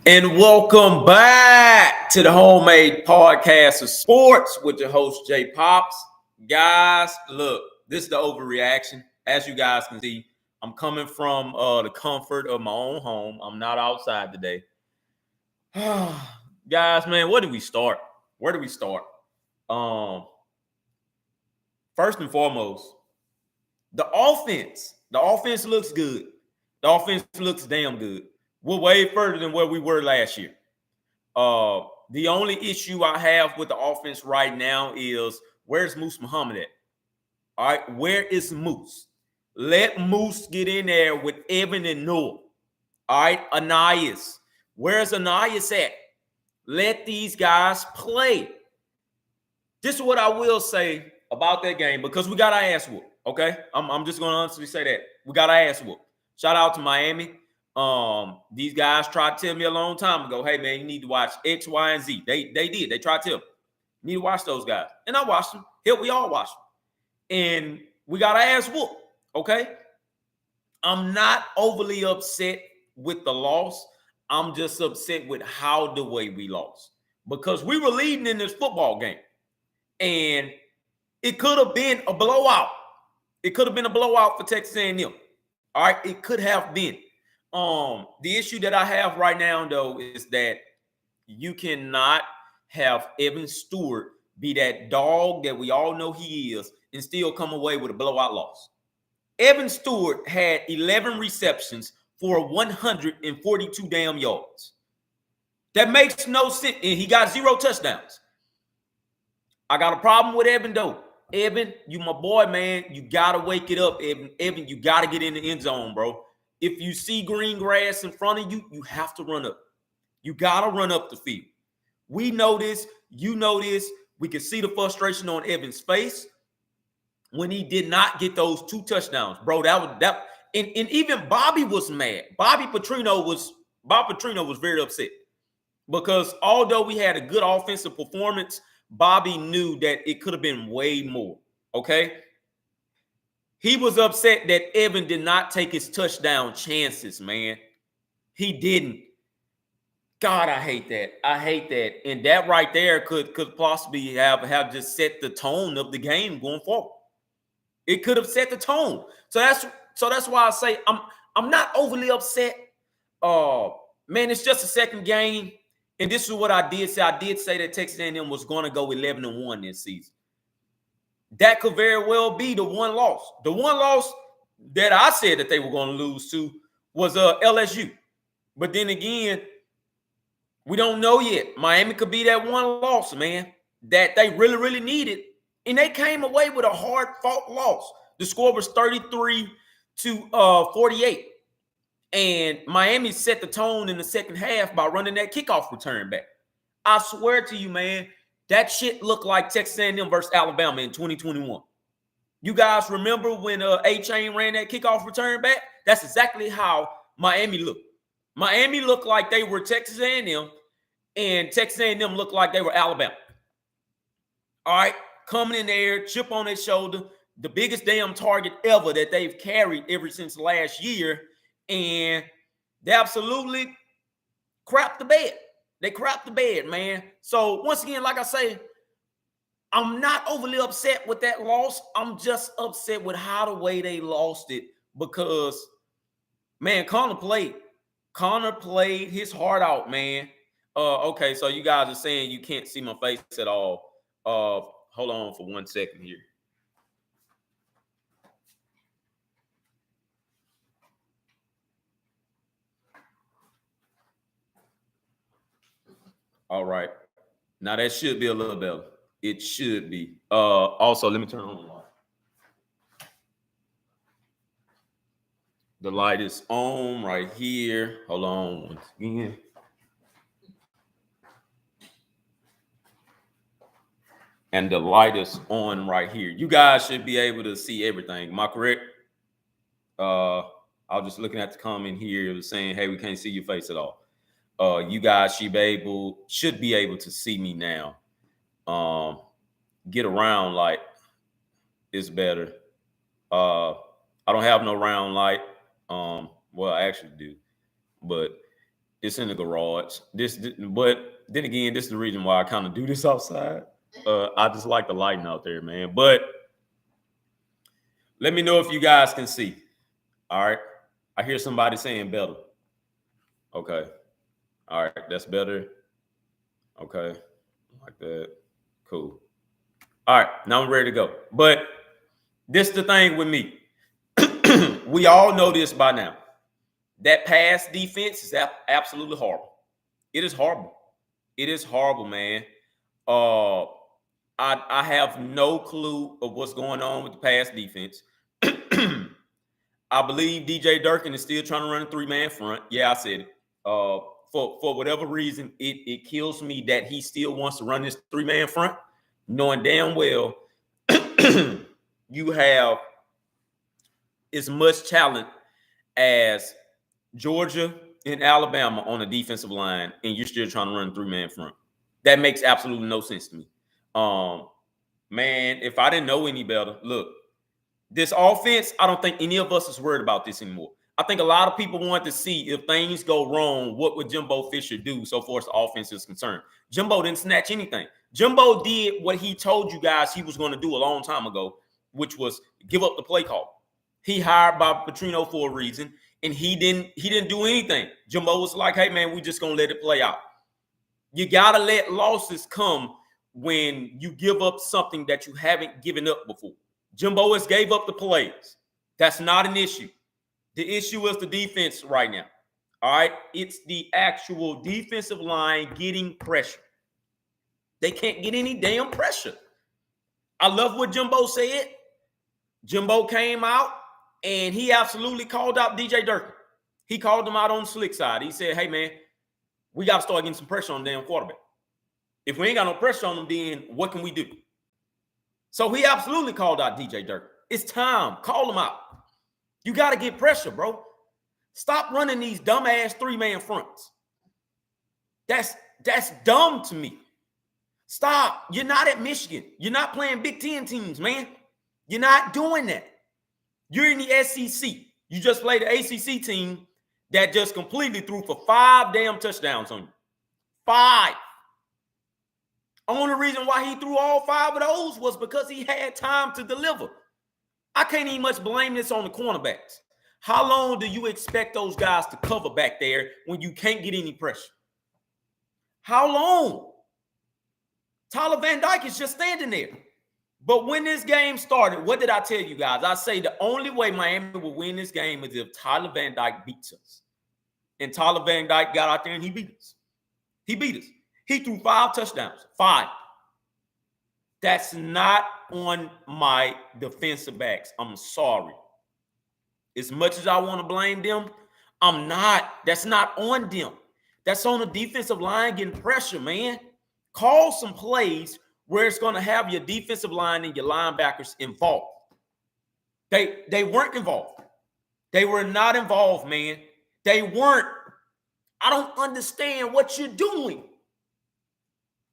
And welcome back to the Homemade Podcast of Sports with your host, Jay Pops. Guys, look, this is the overreaction. As you guys can see, I'm coming from the comfort of my own home. I'm not outside today. Guys, man, where do we start? Where do we start? First and foremost, the offense. The offense looks good. The offense looks damn good. We're way further than where we were last year. The only issue I have with the offense right now is where's Moose Muhammad at? All right, where is Moose? Let Moose get in there with Evan and Noah. All right, Ananias. Where's Ananias at? Let these guys play. This is what I will say about that game because we got our ass whooped. Okay, I'm just gonna honestly say that we got our ass whooped. Shout out to Miami. These guys tried to tell me a long time ago, hey man, you need to watch X, Y, and Z. They did. They tried to tell me. You need to watch those guys. And I watched them. Hell, we all watched them. And we got our ass whooped. Okay. I'm not overly upset with the loss. I'm just upset with how the way we lost. Because we were leading in this football game. And it could have been a blowout. It could have been a blowout for Texas A&M. All right. It could have been. The issue that I have right now, though, is that you cannot have Evan Stewart be that dog that we all know he is and still come away with a blowout loss. Evan Stewart had 11 receptions for 142 damn yards. That makes no sense. And he got 0 touchdowns. I got a problem with Evan, though. Evan, you my boy, man. You got to wake it up, Evan. Evan, you got to get in the end zone, bro. If you see green grass in front of you, you have to run up. You got to run up the field. We know this. You know this. We can see the frustration on Evan's face when he did not get those 2 touchdowns. Bro, that. And even Bobby was mad. Bobby Petrino was very upset because although we had a good offensive performance, Bobby knew that it could have been way more, okay? He was upset that Evan did not take his touchdown chances, man. He didn't. God, I hate that. I hate that. And that right there could possibly have just set the tone of the game going forward. It could have set the tone. So that's why I say I'm not overly upset. Man, it's just a second game. And this is what I did say. I did say that Texas A&M was going to go 11-1 this season. That could very well be the one loss. The one loss that I said that they were going to lose to was LSU. But then again, we don't know yet. Miami could be that one loss, man, that they really, really needed. And they came away with a hard-fought loss. The score was 33-48. And Miami set the tone in the second half by running that kickoff return back. I swear to you, man, that shit looked like Texas A&M versus Alabama in 2021. You guys remember when A-Chain ran that kickoff return back? That's exactly how Miami looked. Miami looked like they were Texas A&M, and Texas A&M looked like they were Alabama. All right, coming in there, chip on their shoulder, the biggest damn target ever that they've carried ever since last year, and they absolutely crapped the bed. They crapped the bed, man. So once again, like I say, I'm not overly upset with that loss. I'm just upset with how the way they lost it because, man, Connor played. Connor played his heart out, man. Okay, so you guys are saying you can't see my face at all. Hold on for 1 second here. All right. Now that should be a little better. It should be. Also, let me turn on the light. The light is on right here. Hold on once again. And the light is on right here. You guys should be able to see everything. Am I correct? I was just looking at the comment here. It was saying, hey, we can't see your face at all. You guys should be able to see me now. Get around light is better. I don't have no round light. Well, I actually do, but It's in the garage. But then again, this is the reason why I kind of do this outside. I just like the lighting out there, man. But let me know if you guys can see. All right. I hear somebody saying better. Okay. All right. That's better. Okay. Like that. Cool. All right. Now I'm ready to go. But this is the thing with me. We all know this by now. That pass defense is absolutely horrible. It is horrible. It is horrible, man. I have no clue of what's going on with the pass defense. I believe DJ Durkin is still trying to run a 3-man front. Yeah, I said it. For whatever reason, it kills me that he still wants to run this 3-man front, knowing damn well you have as much talent as Georgia and Alabama on the defensive line, and you're still trying to run a 3-man front. That makes absolutely no sense to me. Man, if I didn't know any better, look, this offense, I don't think any of us is worried about this anymore. I think a lot of people want to see if things go wrong, what would Jimbo Fisher do so far as the offense is concerned. Jimbo didn't snatch anything. Jimbo did what he told you guys he was going to do a long time ago, which was give up the play call. He hired Bob Petrino for a reason, and he didn't do anything. Jimbo was like, hey, man, we just going to let it play out. You got to let losses come when you give up something that you haven't given up before. Jimbo has gave up the plays. That's not an issue. The issue is the defense right now. All right? It's the actual defensive line getting pressure. They can't get any damn pressure. I love what Jimbo said. Jimbo came out and he absolutely called out DJ Durkin. He called him out on the slick side. He said, hey, man, we got to start getting some pressure on the damn quarterback. If we ain't got no pressure on him, then what can we do? So he absolutely called out DJ Durkin. It's time. Call him out. You got to get pressure, bro. Stop running these dumbass 3-man fronts. That's dumb to me. Stop. You're not at Michigan. You're not playing Big Ten teams, man. You're not doing that. You're in the SEC. You just played the ACC team that just completely threw for 5 damn touchdowns on you. 5. Only reason why he threw all 5 of those was because he had time to deliver. I can't even much blame this on the cornerbacks. How long do you expect those guys to cover back there when you can't get any pressure? How long? Tyler Van Dyke is just standing there. But when this game started, what did I tell you guys? I say the only way Miami will win this game is if Tyler Van Dyke beats us. And Tyler Van Dyke got out there and he beat us. He beat us. He threw 5 touchdowns. 5. That's not on my defensive backs. I'm sorry. As much as I want to blame them, I'm not. That's not on them. That's on the defensive line getting pressure, man. Call some plays where it's going to have your defensive line and your linebackers involved. They weren't involved. They were not involved, man. They weren't. I don't understand what you're doing.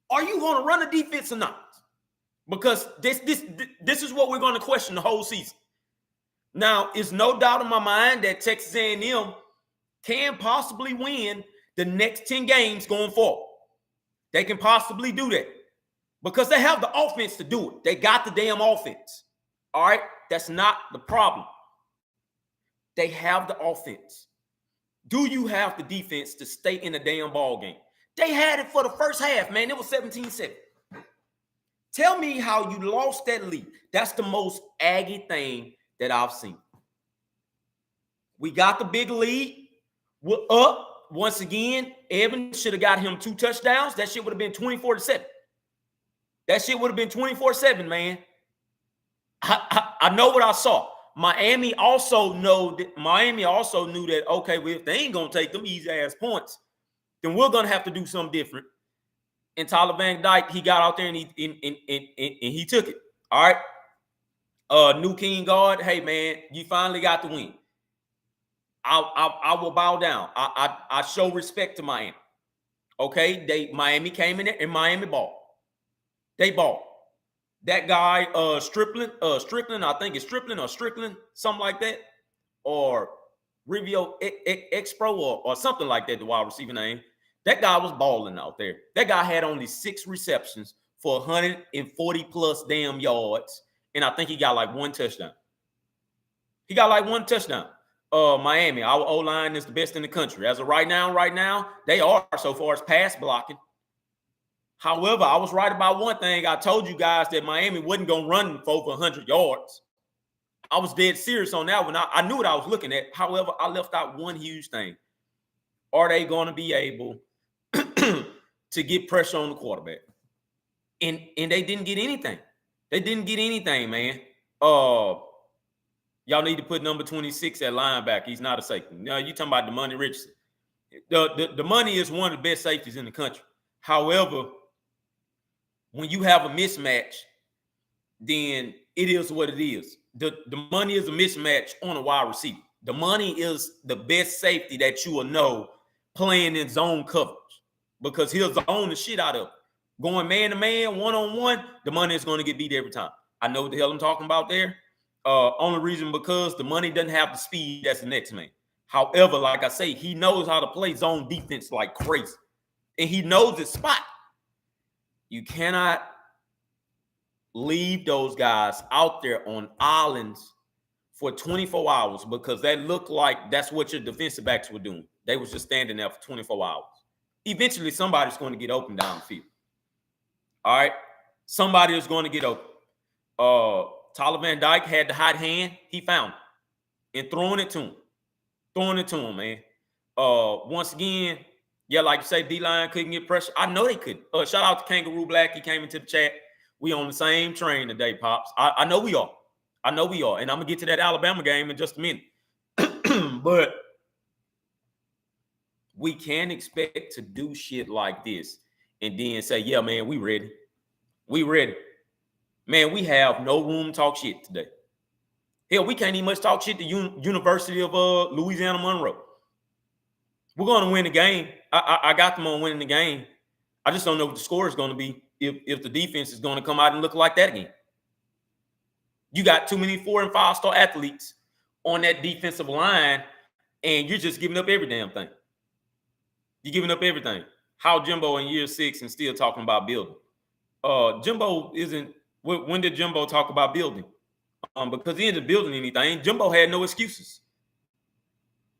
Are you going to run a defense or not? Because this is what we're going to question the whole season. Now, it's no doubt in my mind that Texas A&M can possibly win the next 10 games going forward. They can possibly do that because they have the offense to do it. They got the damn offense. All right? That's not the problem. They have the offense. Do you have the defense to stay in the damn ball game? They had it for the first half, man. It was 17-7. Tell me how you lost that lead. That's the most aggy thing that I've seen. We got the big lead. We're up. Once again, Evan should have got him 2 touchdowns. That shit would have been 24-7. That shit would have been 24-7, man. I know what I saw. Miami also knew that, okay, well, if they ain't going to take them easy-ass points, then we're going to have to do something different. And Tyler Van Dyke, he got out there and he took it. All right. New King guard, hey, man, you finally got the win. I will bow down. I show respect to Miami. Okay, Miami came in there and Miami balled. They balled. That guy, Strickland, I think it's Strickland or Strickland, something like that. Or Rivio X-Pro or something like that, the wide receiver name. That guy was balling out there. That guy had only 6 receptions for 140 plus damn yards. And I think he got like 1 touchdown. He got like 1 touchdown. Miami, our O-line is the best in the country. As of right now, they are so far as pass blocking. However, I was right about one thing. I told you guys that Miami wasn't going to run for over 100 yards. I was dead serious on that one. I knew what I was looking at. However, I left out one huge thing. Are they going to be able to get pressure on the quarterback? And they didn't get anything. They didn't get anything, man. Y'all need to put number 26 at linebacker. He's not a safety. No, you talking about the Money Richardson. The Money is one of the best safeties in the country. However, when you have a mismatch, then it is what it is. The Money is a mismatch on a wide receiver. The Money is the best safety that you will know playing in zone coverage because he'll zone the shit out of it. Going man-to-man, one-on-one, the Money is going to get beat every time. I know what the hell I'm talking about there. Only reason because the Money doesn't have the speed that's the next man. However, like I say, he knows how to play zone defense like crazy. And he knows his spot. You cannot leave those guys out there on islands for 24 hours because that looked like that's what your defensive backs were doing. They was just standing there for 24 hours. Eventually, somebody's going to get open down the field. All right? Somebody is going to get open. Tyler Van Dyke had the hot hand. He found it and throwing it to him. Throwing it to him, man. Once again, yeah, like you say, D-line couldn't get pressure. I know they couldn't. Shout out to Kangaroo Black. He came into the chat. We on the same train today, Pops. I know we are. I know we are. And I'm going to get to that Alabama game in just a minute. But we can't expect to do shit like this and then say, yeah, man, we ready. We ready. Man, we have no room to talk shit today. Hell, we can't even much talk shit to University of Louisiana Monroe. We're going to win the game. I got them on winning the game. I just don't know what the score is going to be if the defense is going to come out and look like that again. You got too many 4- and 5-star athletes on that defensive line, and you're just giving up every damn thing. You're giving up everything. How Jimbo in year 6 and still talking about building? Jimbo isn't. When did Jimbo talk about building? Because he isn't building anything. Jimbo had no excuses.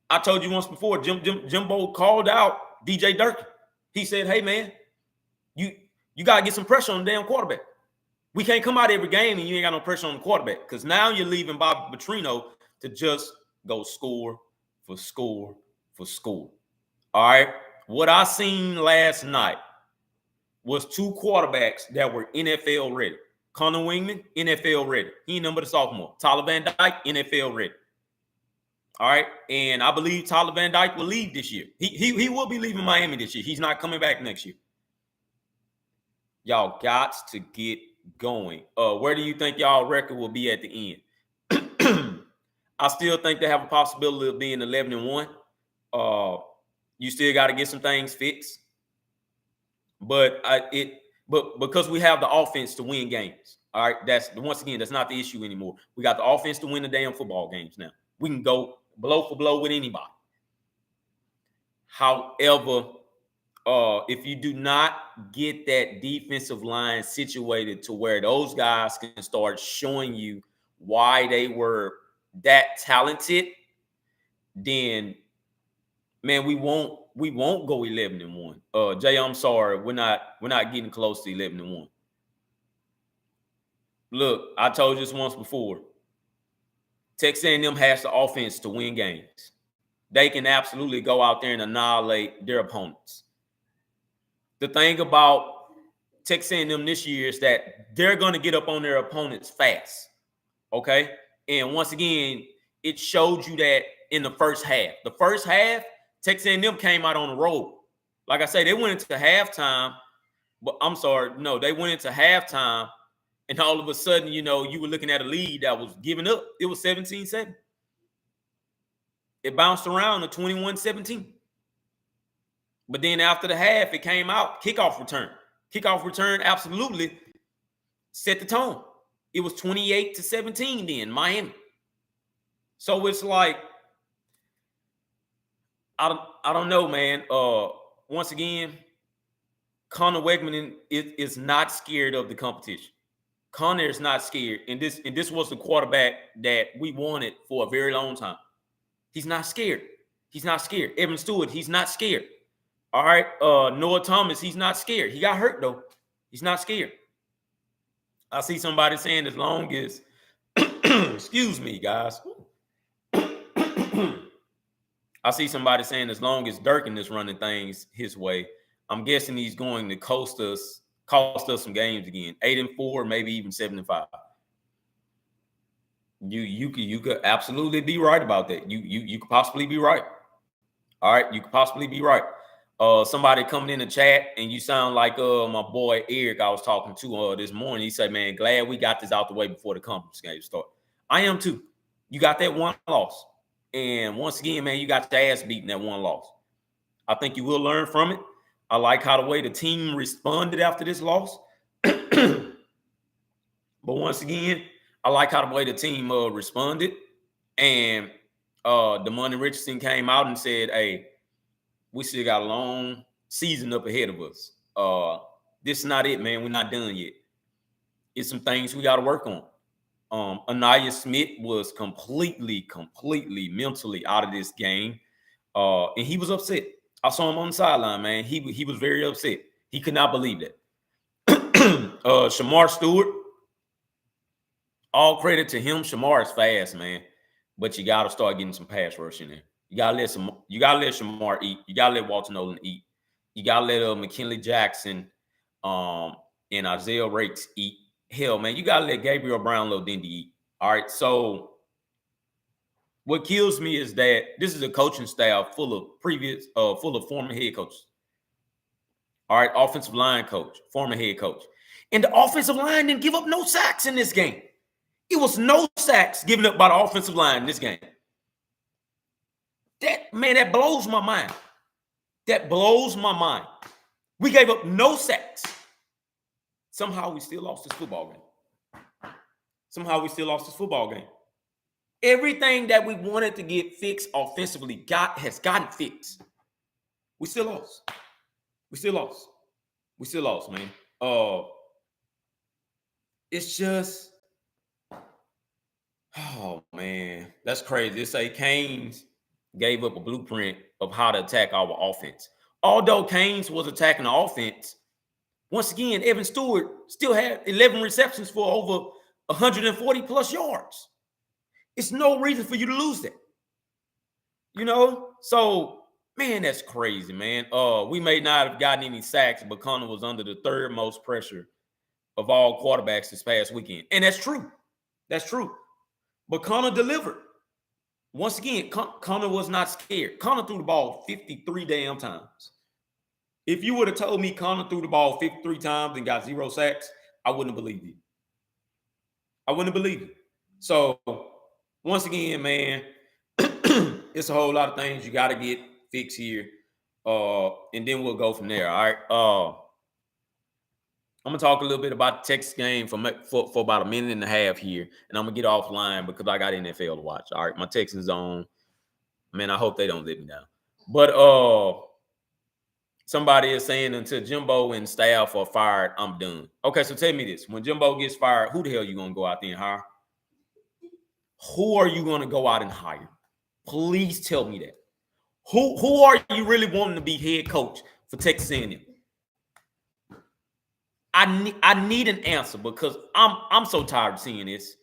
I told you once before, Jimbo called out DJ Durkin. He said, hey, man, you got to get some pressure on the damn quarterback. We can't come out every game and you ain't got no pressure on the quarterback because now you're leaving Bobby Petrino to just go score for score for score. All right? What I seen last night was 2 quarterbacks that were NFL ready. Connor Wingman, NFL ready. He ain't number the sophomore. Tyler Van Dyke, NFL ready. All right. And I believe Tyler Van Dyke will leave this year. He will be leaving Miami this year. He's not coming back next year. Y'all got to get going. Where do you think y'all record will be at the end? I still think they have a possibility of being 11-1. You still got to get some things fixed. But because we have the offense to win games. All right. That's not the issue anymore. We got the offense to win the damn football games now. We can go blow for blow with anybody. However, if you do not get that defensive line situated to where those guys can start showing you why they were that talented, then man, we won't go 11-1. Jay, I'm sorry, we're not getting close to 11-1. Look, I told you this once before. Texas A&M has the offense to win games. They can absolutely go out there and annihilate their opponents. The thing about Texas A&M this year is that they're going to get up on their opponents fast, okay? And once again, it showed you that in the first half. The first half, Texas A&M came out on the road. Like I say, they went into halftime, but they went into halftime, and all of a sudden, you were looking at a lead that was giving up. It was 17-7. It bounced around to 21-17. But then after the half, it came out, kickoff return. Kickoff return absolutely set the tone. It was 28-17 then, Miami. So it's like, I don't know, man. Once again, Connor Wegman is not scared of the competition. Connor is not scared, and this was the quarterback that we wanted for a very long time. He's not scared. He's not scared. Evan Stewart, he's not scared. All right. Noah Thomas, he's not scared. He got hurt though. He's not scared. I see somebody saying as long as excuse me, guys. I see somebody saying as long as Durkin is running things his way, I'm guessing he's going to cost us some games again. 8-4, maybe even 7-5. You could absolutely be right about that. You could possibly be right. All right, you could possibly be right. Somebody coming in the chat and you sound like my boy Eric I was talking to this morning. He said, man, glad we got this out the way before the conference game start. I am too. You got that one loss. And once again, man, you got your ass beaten that one loss. I think you will learn from it. I like how the way the team responded after this loss. But once again, I like how the way the team responded. And DeMonte Richardson came out and said, hey, we still got a long season up ahead of us. This is not it, man. We're not done yet. It's some things we got to work on. Anaya Smith was completely mentally out of this game. And he was upset. I saw him on the sideline, man. He was very upset. He could not believe that. Shamar Stewart, all credit to him. Shamar is fast, man. But you got to start getting some pass rush in there. You gotta let Shamar eat. You gotta let Walter Nolan eat. You gotta let McKinley Jackson and Isaiah Rakes eat. Hell, man, you gotta let Gabriel Brown, Lil Dindy eat. All right. So what kills me is that this is a coaching staff full of former head coaches. All right, offensive line coach, former head coach. And the offensive line didn't give up no sacks in this game. It was no sacks given up by the offensive line in this game. That blows my mind. That blows my mind. We gave up no sacks. Somehow we still lost this football game. Everything that we wanted to get fixed offensively has gotten fixed. We still lost, man. It's just, oh man, that's crazy. They say Canes gave up a blueprint of how to attack our offense. Although Canes was attacking the offense, once again, Evan Stewart still had 11 receptions for over 140 plus yards. It's no reason for you to lose that. You know? So, man, that's crazy, man. We may not have gotten any sacks, but Connor was under the third most pressure of all quarterbacks this past weekend. And that's true. That's true. But Connor delivered. Once again, Connor was not scared. Connor threw the ball 53 damn times. If you would have told me Connor threw the ball 53 times and got 0 sacks, I wouldn't have believed you. So, once again, man, it's a whole lot of things you got to get fixed here. And then we'll go from there, all right? I'm going to talk a little bit about the Texas game for about a minute and a half here, and I'm going to get offline because I got NFL to watch, all right? My Texans on. Man, I hope they don't let me down. But somebody is saying until Jimbo and staff are fired, I'm done. Okay, so tell me this. When Jimbo gets fired, who the hell are you going to go out there and hire? Who are you going to go out and hire? Please tell me that. Who are you really wanting to be head coach for Texas A&M? I need an answer because I'm so tired of seeing this.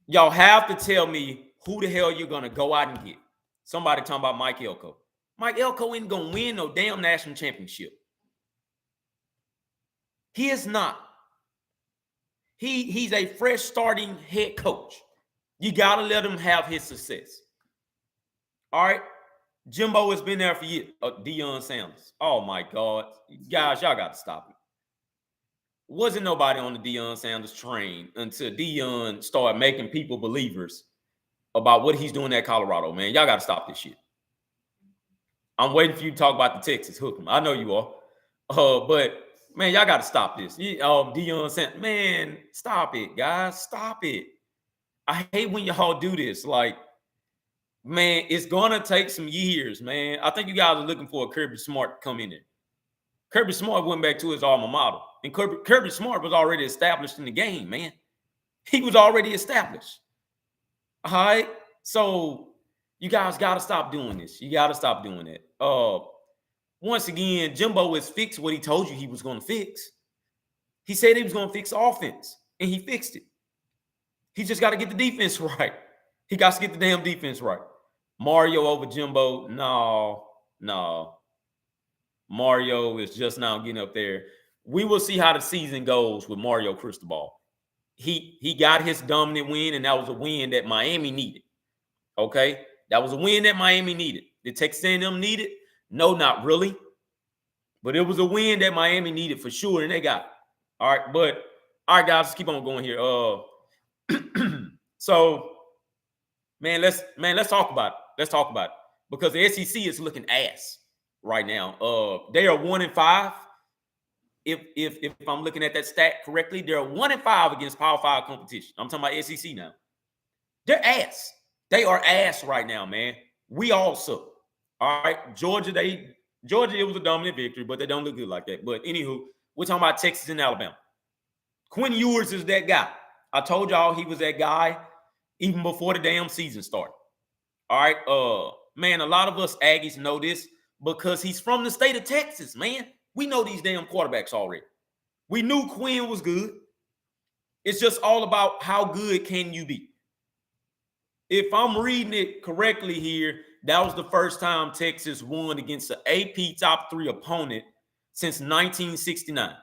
Y'all have to tell me who the hell you're going to go out and get. Somebody talking about Mike Elko. Mike Elko ain't going to win no damn national championship. He is not. He's a fresh starting head coach. You got to let him have his success. All right? Jimbo has been there for years. Deion Sanders. Oh, my God. Guys, y'all got to stop it. Wasn't nobody on the Deion Sanders train until Deion started making people believers about what he's doing at Colorado, man. Y'all got to stop this shit. I'm waiting for you to talk about the Texas hook 'em. I know you are. But, man, y'all got to stop this. Deion Sanders. Man, stop it, guys. Stop it. I hate when y'all do this. Like, Man, it's gonna take some years, man. I think you guys are looking for a Kirby Smart to come in there. Kirby Smart went back to his alma mater, and Kirby Smart was already established in the game, man. He was already established. All right, so you guys got to stop doing this. You got to stop doing it. Once again, Jimbo has fixed what he told you he was going to fix. He said he was going to fix offense, and he fixed it. He just got to get the defense right. He got to get the damn defense right. Mario over Jimbo, no. Mario is just now getting up there. We will see how the season goes with Mario Cristobal. He got his dominant win, and that was a win that Miami needed. Okay? That was a win that Miami needed. Did Texas A&M need it? No, not really. But it was a win that Miami needed for sure, and they got it. All right, but all right, guys, let's keep on going here. So, let's talk about it. Let's talk about it. Because the SEC is looking ass right now. They are 1-5. If I'm looking at that stat correctly, they're 1-5 against Power 5 competition. I'm talking about SEC now. They're ass. They are ass right now, man. We all suck. All right. Georgia, it was a dominant victory, but they don't look good like that. But anywho, we're talking about Texas and Alabama. Quinn Ewers is that guy. I told y'all he was that guy even before the damn season started. All right. Man, a lot of us Aggies know this because he's from the state of Texas, man. We know these damn quarterbacks already. We knew Quinn was good. It's just all about how good can you be. If I'm reading it correctly here, that was the first time Texas won against an AP top 3 opponent since 1969.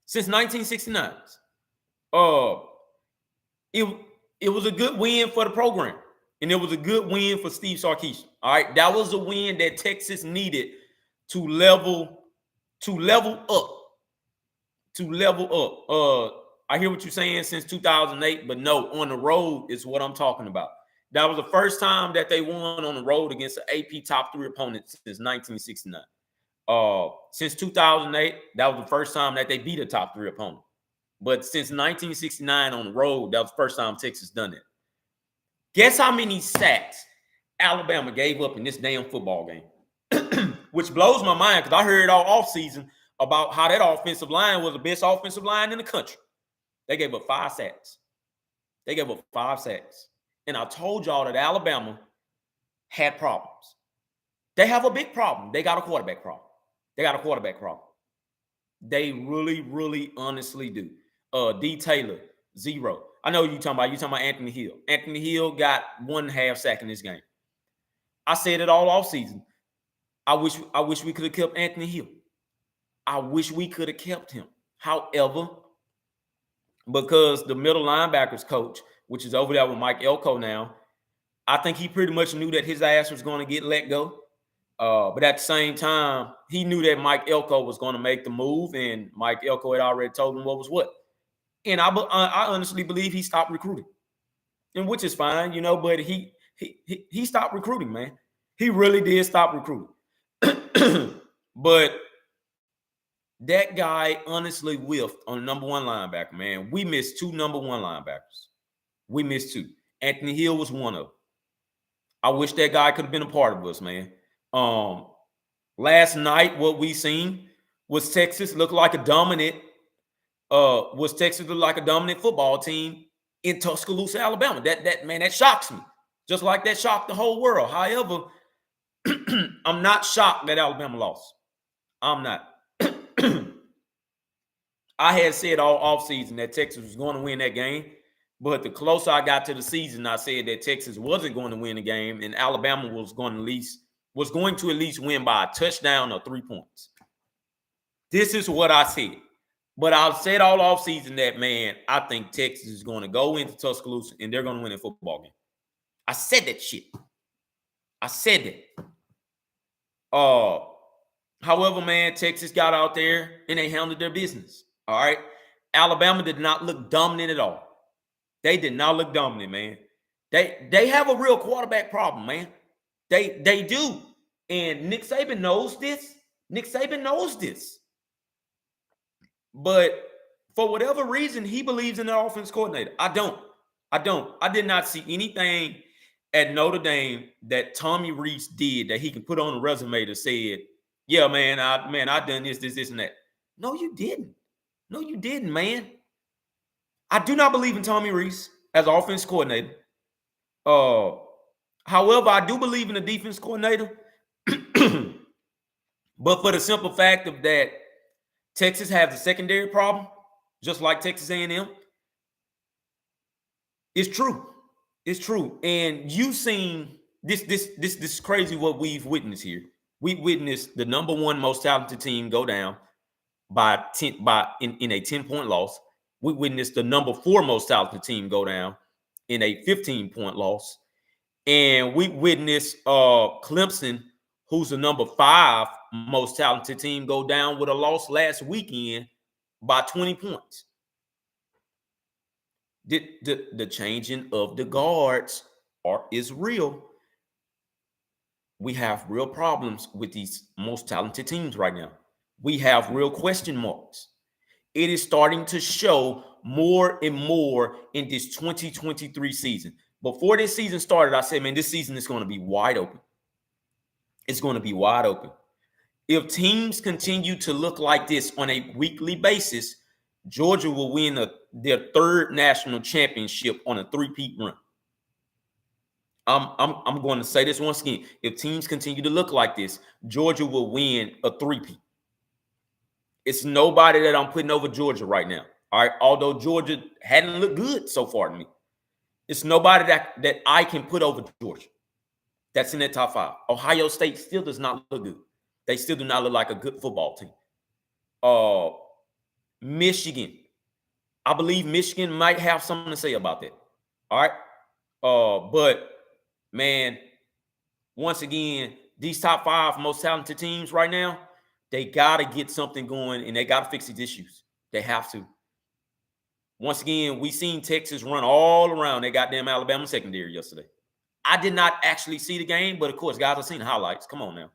Since 1969. It was a good win for the program, and it was a good win for Steve Sarkisian. All right, that was a win that Texas needed to level up. I hear what you're saying since 2008, but no, on the road is what I'm talking about. That was the first time that they won on the road against an AP top 3 opponent since 1969. Since 2008, that was the first time that they beat a top 3 opponent. But since 1969 on the road, that was the first time Texas done it. Guess how many sacks Alabama gave up in this damn football game? Which blows my mind because I heard all offseason about how that offensive line was the best offensive line in the country. They gave up 5 sacks. And I told y'all that Alabama had problems. They have a big problem. They got a quarterback problem. They really, really honestly do. D. Taylor, 0. I know you're talking about Anthony Hill. Anthony Hill got 1.5 sack in this game. I said it all offseason. I wish we could have kept Anthony Hill. I wish we could have kept him. However, because the middle linebackers coach, which is over there with Mike Elko now, I think he pretty much knew that his ass was going to get let go. But at the same time, he knew that Mike Elko was going to make the move, and Mike Elko had already told him what was what. And I honestly believe he stopped recruiting, and which is fine, but he stopped recruiting, man. He really did stop recruiting. But that guy honestly whiffed on number 1 linebacker, man. We missed 2 number 1 linebackers. We missed 2. Anthony Hill was one of them. I wish that guy could have been a part of us, man. Last night, what we seen was Texas look like a dominant football team in Tuscaloosa, Alabama. That shocks me. Just like that shocked the whole world. However, I'm not shocked that Alabama lost. I'm not. I had said all offseason that Texas was going to win that game, but the closer I got to the season, I said that Texas wasn't going to win the game, and Alabama was going to at least win by a touchdown or 3 points. This is what I said. But I've said all offseason that, man, I think Texas is going to go into Tuscaloosa and they're going to win a football game. I said that shit. I said that. However, man, Texas got out there and they handled their business. All right. Alabama did not look dominant at all. They did not look dominant, man. They have a real quarterback problem, man. They do. And Nick Saban knows this. But for whatever reason, he believes in the offense coordinator. I don't. I did not see anything at Notre Dame that Tommy Rees did that he can put on a resume that said, yeah, man, I done this, and that. No, you didn't. No, you didn't, man. I do not believe in Tommy Rees as offense coordinator. Uh, However, I do believe in the defense coordinator. But for the simple fact of that, Texas has a secondary problem, just like Texas A&M. It's true. It's true. And you've seen this is crazy what we've witnessed here. We witnessed the number one most talented team go down by 10 in a 10-point loss. We witnessed the number 4 most talented team go down in a 15-point loss. And we witnessed Clemson, who's the number 5 most talented team, go down with a loss last weekend by 20 points. The changing of the guards is real. We have real problems with these most talented teams right now. We have real question marks. It is starting to show more and more in this 2023 season. Before this season started, I said, man, this season is going to be wide open. It's going to be wide open. If teams continue to look like this on a weekly basis, Georgia will win their 3rd national championship on a 3-peat run. I'm going to say this once again. If teams continue to look like this, Georgia will win a 3-peat. It's nobody that I'm putting over Georgia right now. All right. Although Georgia hadn't looked good so far to me, it's nobody that I can put over Georgia. That's in that top 5. Ohio State still does not look good. They still do not look like a good football team. Michigan. I believe Michigan might have something to say about that. All right. But man, once again, these top 5 most talented teams right now, they got to get something going and they got to fix these issues. They have to. Once again, we seen Texas run all around their goddamn Alabama secondary yesterday. I did not actually see the game, but of course, guys, I've seen the highlights. Come on now.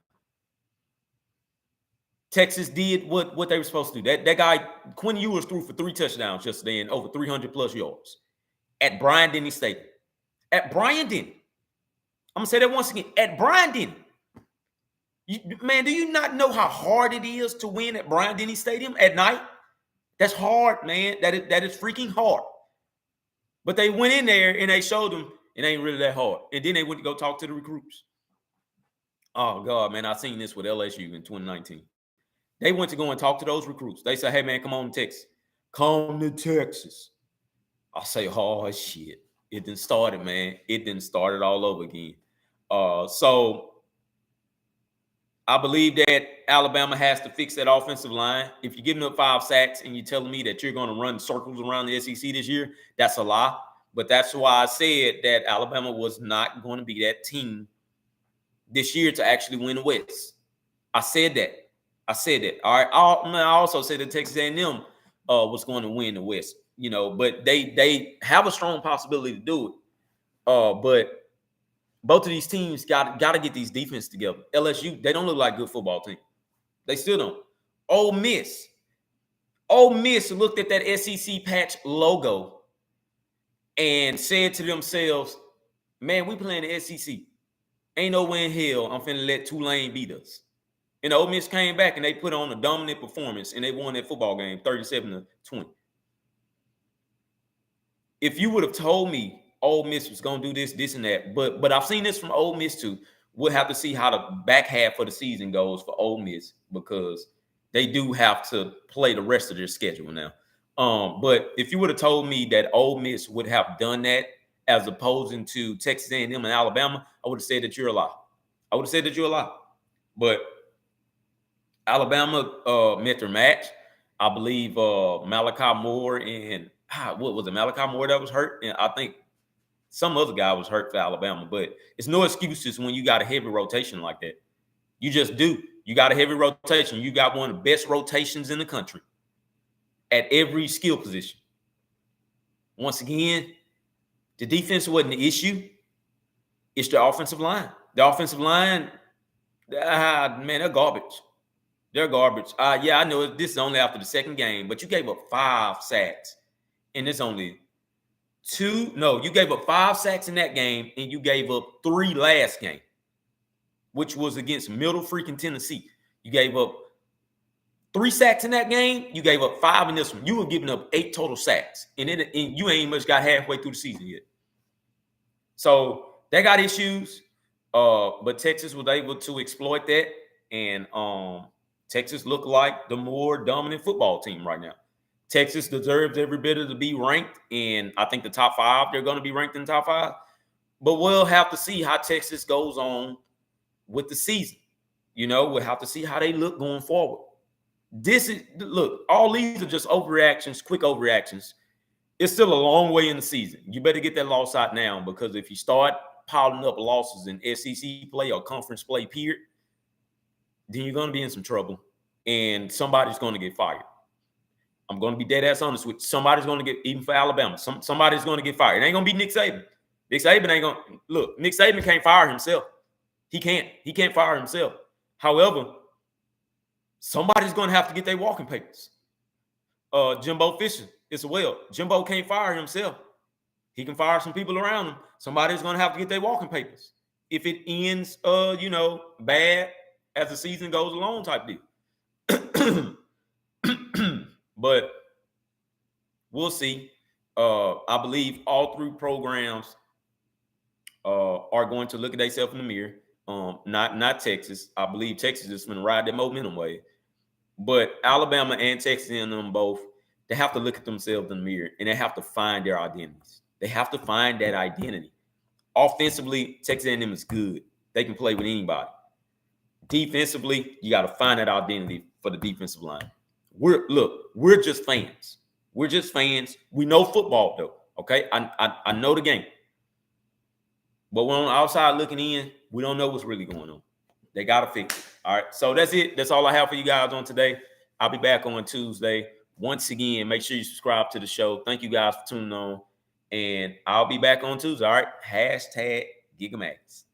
Texas did what they were supposed to do. That guy, Quinn Ewers, threw for 3 touchdowns yesterday and over 300 plus yards at Bryant-Denny Stadium. At Bryant-Denny. I'm going to say that once again. At Bryant-Denny. Man, do you not know how hard it is to win at Bryant-Denny Stadium at night? That's hard, man. That is freaking hard. But they went in there and they showed them it ain't really that hard. And then they went to go talk to the recruits. Oh, God, man, I seen this with LSU in 2019. They went to go and talk to those recruits. They said, hey, man, come on to Texas. Come to Texas. I say, oh, shit. It done started, man. It done started all over again. So I believe that Alabama has to fix that offensive line. If you're giving up 5 sacks and you're telling me that you're going to run circles around the SEC this year, that's a lie. But that's why I said that Alabama was not going to be that team this year to actually win the West. I said that. All right. I also said that Texas A&M was going to win the West. You know, but they have a strong possibility to do it. But both of these teams got to get these defense together. LSU, they don't look like a good football team. They still don't. Ole Miss looked at that SEC patch logo and said to themselves, man, we playing the SEC. Ain't no way in hell I'm finna let Tulane beat us. And Ole Miss came back and they put on a dominant performance and they won that football game 37-20. If you would have told me Ole Miss was going to do this, and that, but I've seen this from Ole Miss too. We'll have to see how the back half of the season goes for Ole Miss because they do have to play the rest of their schedule now. But if you would have told me that Ole Miss would have done that as opposed to Texas A&M and Alabama, I would have said that you're a lie. But Alabama met their match. I believe Malachi Moore and what was it? Malachi Moore that was hurt, and I think some other guy was hurt for Alabama. But it's no excuses when you got a heavy rotation like that. You just do. You got a heavy rotation. You got one of the best rotations in the country at every skill position. Once again, the defense wasn't the issue. It's the offensive line. The offensive line, man, they're garbage. They're garbage. Yeah, I know this is only after the second game, but you gave up 5 sacks, and it's only You gave up 5 sacks in that game, and you gave up 3 last game, which was against Middle freaking Tennessee. You gave up 3 sacks in that game. You gave up 5 in this one. You were giving up 8 total sacks, and you ain't much got halfway through the season yet. So they got issues, but Texas was able to exploit that, and Texas looked like the more dominant football team right now. Texas deserves every bit of to be ranked, and I think the top 5, they're going to be ranked in the top 5. But we'll have to see how Texas goes on with the season. We'll have to see how they look going forward. All these are just overreactions, quick overreactions. It's still a long way in the season. You better get that loss out now, because if you start piling up losses in SEC play or conference play, period, then you're going to be in some trouble, and somebody's going to get fired. I'm going to be dead ass honest with you. Somebody's going to get, even for Alabama, somebody's going to get fired. It ain't going to be Nick Saban. Nick Saban can't fire himself. He can't fire himself. However, somebody's going to have to get their walking papers. Jimbo Fisher as well. Jimbo can't fire himself. He can fire some people around him. Somebody's going to have to get their walking papers. If it ends, bad as the season goes along type deal. But we'll see. I believe all 3 programs are going to look at themselves in the mirror. Not Texas. I believe Texas is going to ride that momentum wave. But Alabama and Texas and them both, they have to look at themselves in the mirror, and they have to find their identities. They have to find that identity. Offensively, Texas A&M is good. They can play with anybody. Defensively, you got to find that identity for the defensive line. We're just fans. We're just fans. We know football, though. Okay, I know the game. But when on the outside looking in, we don't know what's really going on. They got to fix it. All right, so that's it. That's all I have for you guys on today. I'll be back on Tuesday. Once again, make sure you subscribe to the show. Thank you guys for tuning on. And I'll be back on Tuesday. All right, #GigemAx.